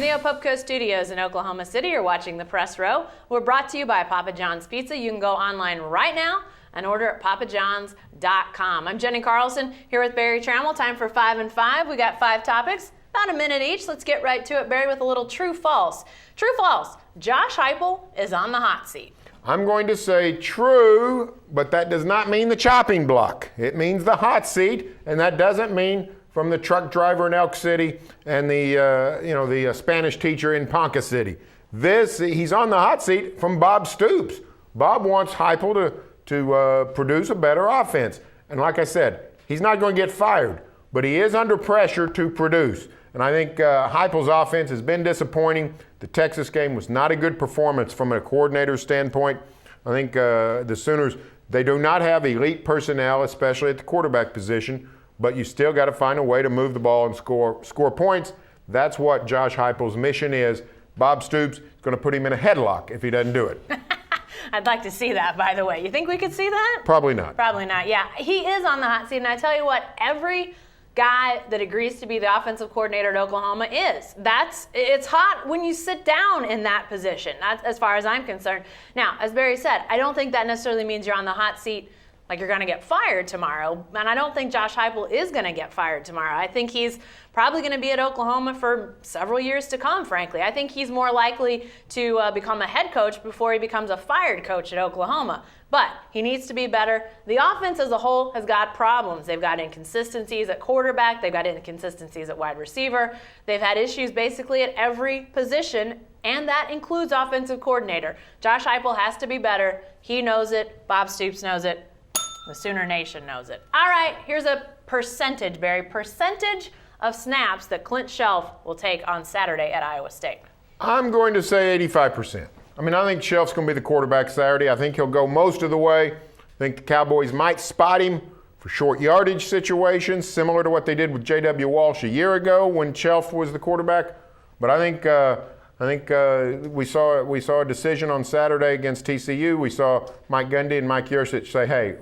the Opupco Studios in Oklahoma City. You're watching the Press Row. We're brought to you by Papa John's Pizza. You can go online right now and order at papajohns.com. I'm Jenny Carlson here with Barry Trammell. Time for 5 and 5. We got 5 topics, about a minute each. Let's get right to it, Barry, with a little true-false. True-false. Josh Heupel is on the hot seat. I'm going to say true, but that does not mean the chopping block. It means the hot seat, and that doesn't mean from the truck driver in Elk City and the Spanish teacher in Ponca City. He's on the hot seat from Bob Stoops. Bob wants Heupel to produce a better offense. And like I said, he's not going to get fired, but he is under pressure to produce. And I think Heupel's offense has been disappointing. The Texas game was not a good performance from a coordinator standpoint. I think the Sooners, they do not have elite personnel, especially at the quarterback position, but you still got to find a way to move the ball and score points. That's what Josh Heupel's mission is. Bob Stoops is going to put him in a headlock if he doesn't do it. I'd like to see that, by the way. You think we could see that? Probably not. Probably not, yeah. He is on the hot seat, and I tell you what, every guy that agrees to be the offensive coordinator at Oklahoma is. It's hot when you sit down in that position, as far as I'm concerned. Now, as Barry said, I don't think that necessarily means you're on the hot seat like you're going to get fired tomorrow, and I don't think Josh Heupel is going to get fired tomorrow. I think he's probably going to be at Oklahoma for several years to come, frankly. I think he's more likely to become a head coach before he becomes a fired coach at Oklahoma. But he needs to be better. The offense as a whole has got problems. They've got inconsistencies at quarterback. They've got inconsistencies at wide receiver. They've had issues basically at every position, and that includes offensive coordinator. Josh Heupel has to be better. He knows it. Bob Stoops knows it. The Sooner Nation knows it. All right, here's a percentage, Barry. Percentage of snaps that Clint will take on Saturday at Iowa State. I'm going to say 85%. I think Shelf's going to be the quarterback Saturday. I think he'll go most of the way. I think the Cowboys might spot him for short yardage situations, similar to what they did with J.W. Walsh a year ago when Shelf was the quarterback. But I think we saw a decision on Saturday against TCU. We saw Mike Gundy and Mike Yurcich say, hey,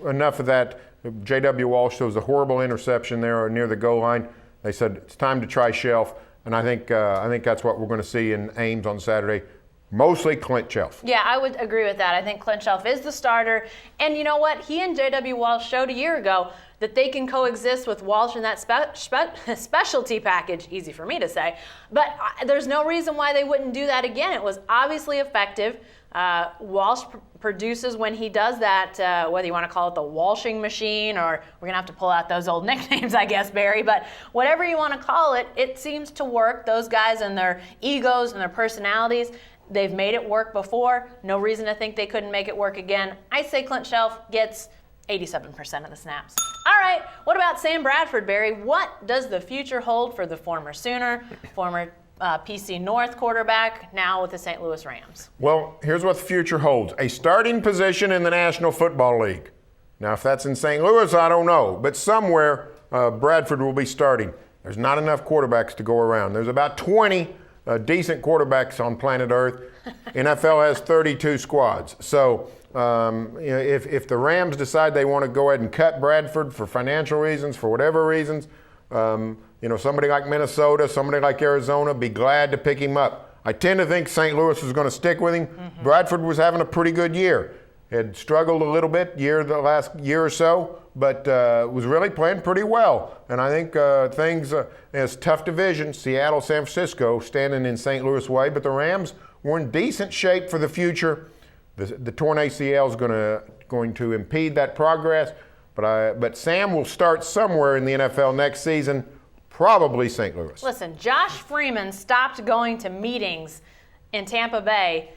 enough of that. J.W. Walsh throws a horrible interception there near the goal line. They said it's time to try Shelf, and I think that's what we're going to see in Ames on Saturday. Mostly Clint Shelf. Yeah, I would agree with that. I think Clint Shelf is the starter. And you know what? He and J.W. Walsh showed a year ago that they can coexist with Walsh in that specialty package. Easy for me to say. But there's no reason why they wouldn't do that again. It was obviously effective. Walsh produces when he does that, whether you want to call it the Walshing machine, or we're going to have to pull out those old nicknames, I guess, Barry. But whatever you want to call it, it seems to work. Those guys and their egos and their personalities, they've made it work before. No reason to think they couldn't make it work again. I say Clint Shelf gets 87% of the snaps. All right, what about Sam Bradford, Barry? What does the future hold for the former Sooner, former PC North quarterback, now with the St. Louis Rams? Well, here's what the future holds. A starting position in the National Football League. Now, if that's in St. Louis, I don't know. But somewhere, Bradford will be starting. There's not enough quarterbacks to go around. There's about 20 decent quarterbacks on planet Earth. NFL has 32 squads. So if the Rams decide they want to go ahead and cut Bradford for financial reasons, for whatever reasons, somebody like Minnesota, somebody like Arizona, be glad to pick him up. I tend to think St. Louis is going to stick with him. Mm-hmm. Bradford was having a pretty good year. Had struggled a little bit the last year or so, but was really playing pretty well. And I think things, it's a tough division, Seattle, San Francisco, standing in St. Louis way, but the Rams were in decent shape for the future. The torn ACL is going to impede that progress, but Sam will start somewhere in the NFL next season, probably St. Louis. Listen, Josh Freeman stopped going to meetings in Tampa Bay,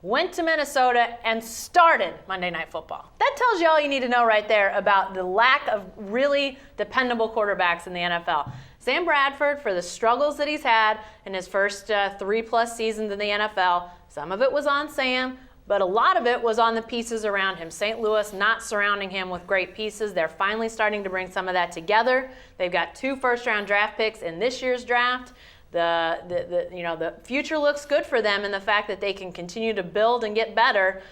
went to Minnesota, and started Monday Night Football. That tells you all you need to know right there about the lack of really dependable quarterbacks in the NFL. Sam Bradford, for the struggles that he's had in his first 3+ seasons in the NFL, some of it was on Sam, but a lot of it was on the pieces around him. St. Louis not surrounding him with great pieces. They're finally starting to bring some of that together. They've got 2 first-round draft picks in this year's draft. The future looks good for them in the fact that they can continue to build and get better.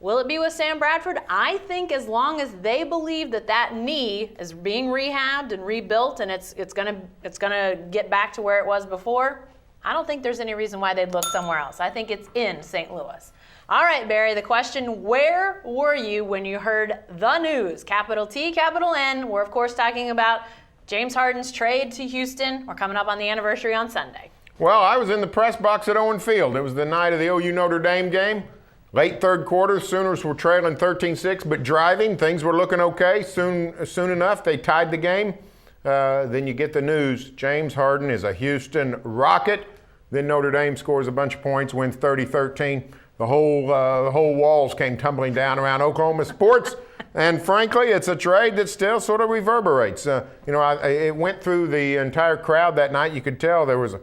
Will it be with Sam Bradford? I think as long as they believe that knee is being rehabbed and rebuilt and it's gonna get back to where it was before, I don't think there's any reason why they'd look somewhere else. I think it's in St. Louis. All right, Barry, the question, where were you when you heard the news? Capital T, capital N. We're, of course, talking about James Harden's trade to Houston. We're coming up on the anniversary on Sunday. Well, I was in the press box at Owen Field. It was the night of the OU Notre Dame game. Late third quarter, Sooners were trailing 13-6, but driving. Things were looking okay. Soon enough, they tied the game. Then you get the news, James Harden is a Houston Rocket. Then Notre Dame scores a bunch of points, wins 30-13. The whole walls came tumbling down around Oklahoma sports. And frankly, it's a trade that still sort of reverberates. It went through the entire crowd that night. You could tell there was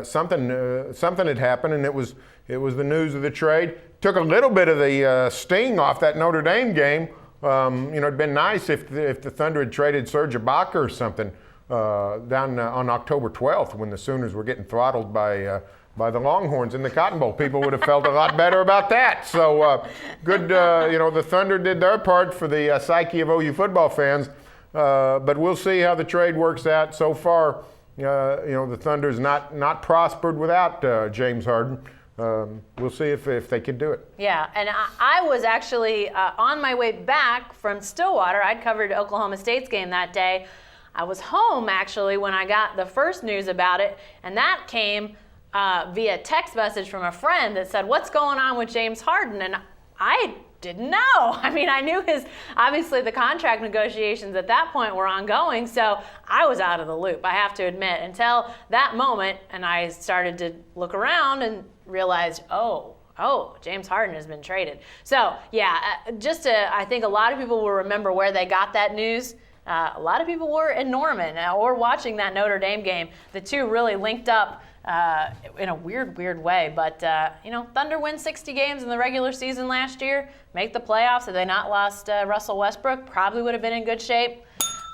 something had happened, and it was the news of the trade. Took a little bit of the sting off that Notre Dame game. It'd been nice if the Thunder had traded Serge Ibaka or something down on October 12th when the Sooners were getting throttled by the Longhorns in the Cotton Bowl. People would have felt a lot better about that. So good, the Thunder did their part for the psyche of OU football fans. But we'll see how the trade works out. So far, the Thunder's not prospered without James Harden. We'll see if they could do it. Yeah, and I was actually on my way back from Stillwater. I'd covered Oklahoma State's game that day. I was home, actually, when I got the first news about it, and that came via text message from a friend that said, "What's going on with James Harden?" And I didn't know. I mean, I knew obviously the contract negotiations at that point were ongoing, so I was out of the loop, I have to admit, until that moment, and I started to look around and realized, oh, James Harden has been traded. So, yeah, I think a lot of people will remember where they got that news. A lot of people were in Norman or watching that Notre Dame game. The two really linked up in a weird way. But, Thunder win 60 games in the regular season last year, make the playoffs. Had they not lost Russell Westbrook, probably would have been in good shape.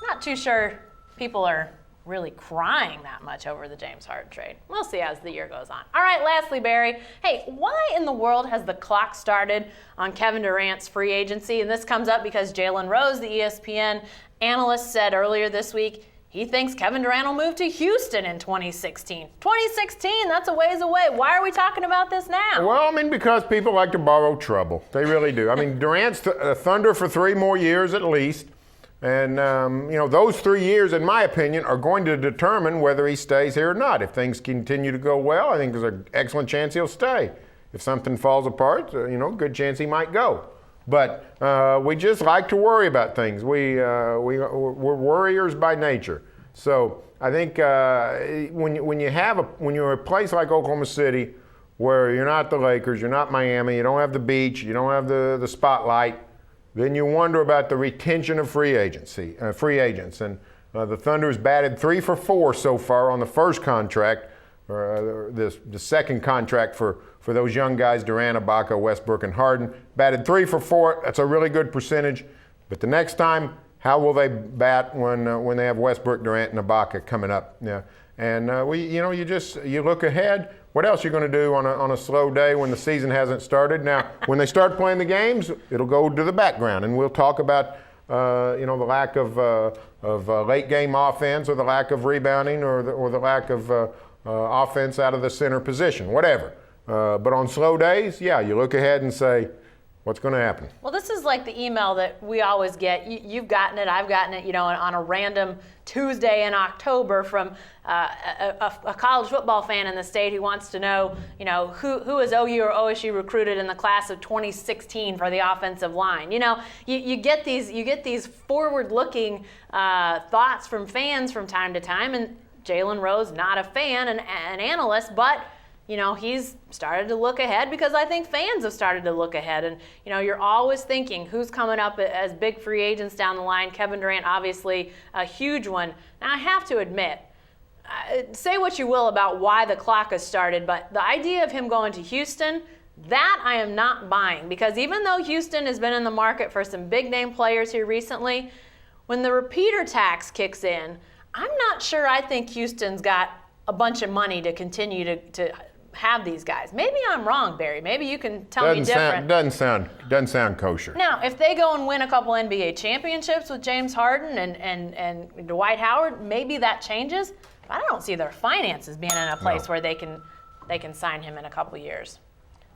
Not too sure people are really crying that much over the James Harden trade. We'll see as the year goes on. All right, lastly, Barry, hey, why in the world has the clock started on Kevin Durant's free agency? And this comes up because Jalen Rose, the ESPN analyst, said earlier this week he thinks Kevin Durant will move to Houston in 2016. 2016, that's a ways away. Why are we talking about this now? Well, because people like to borrow trouble. They really do. Durant's Thunder for 3 more years at least. And, those 3 years, in my opinion, are going to determine whether he stays here or not. If things continue to go well, I think there's an excellent chance he'll stay. If something falls apart, good chance he might go. But we just like to worry about things. We're worriers by nature. So I think when you're a place like Oklahoma City, where you're not the Lakers, you're not Miami, you don't have the beach, you don't have the spotlight, then you wonder about the retention of free agents. And the Thunder's batted 3 for 4 so far on the first contract, the second contract for those young guys, Durant, Ibaka, Westbrook, and Harden. Batted 3 for 4. That's a really good percentage. But the next time, how will they bat when they have Westbrook, Durant, and Ibaka coming up? Yeah. And you look ahead. What else are you going to do on a slow day when the season hasn't started? Now, when they start playing the games, it'll go to the background, and we'll talk about the lack of late game offense, or the lack of rebounding, or the lack of offense out of the center position, whatever. But on slow days, yeah, you look ahead and say, what's going to happen? Well, this is like the email that we always get. You've gotten it, I've gotten it, on a random Tuesday in October from a college football fan in the state who wants to know, who has OU or OSU recruited in the class of 2016 for the offensive line. You get these forward-looking thoughts from fans from time to time, and Jalen Rose, not a fan, an analyst, but he's started to look ahead because I think fans have started to look ahead. And, you're always thinking who's coming up as big free agents down the line. Kevin Durant, obviously a huge one. Now, I have to admit, say what you will about why the clock has started, but the idea of him going to Houston, that I am not buying. Because even though Houston has been in the market for some big-name players here recently, when the repeater tax kicks in, I'm not sure I think Houston's got a bunch of money to continue to have these guys. Maybe I'm wrong, Barry. Maybe you can tell me different. Doesn't sound kosher. Now, if they go and win a couple NBA championships with James Harden and Dwight Howard, maybe that changes. I don't see their finances being in a place where they can sign him in a couple years.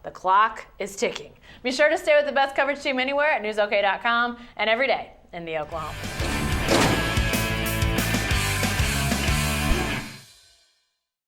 The clock is ticking. Be sure to stay with the best coverage team anywhere at newsok.com and every day in the Oklahoma.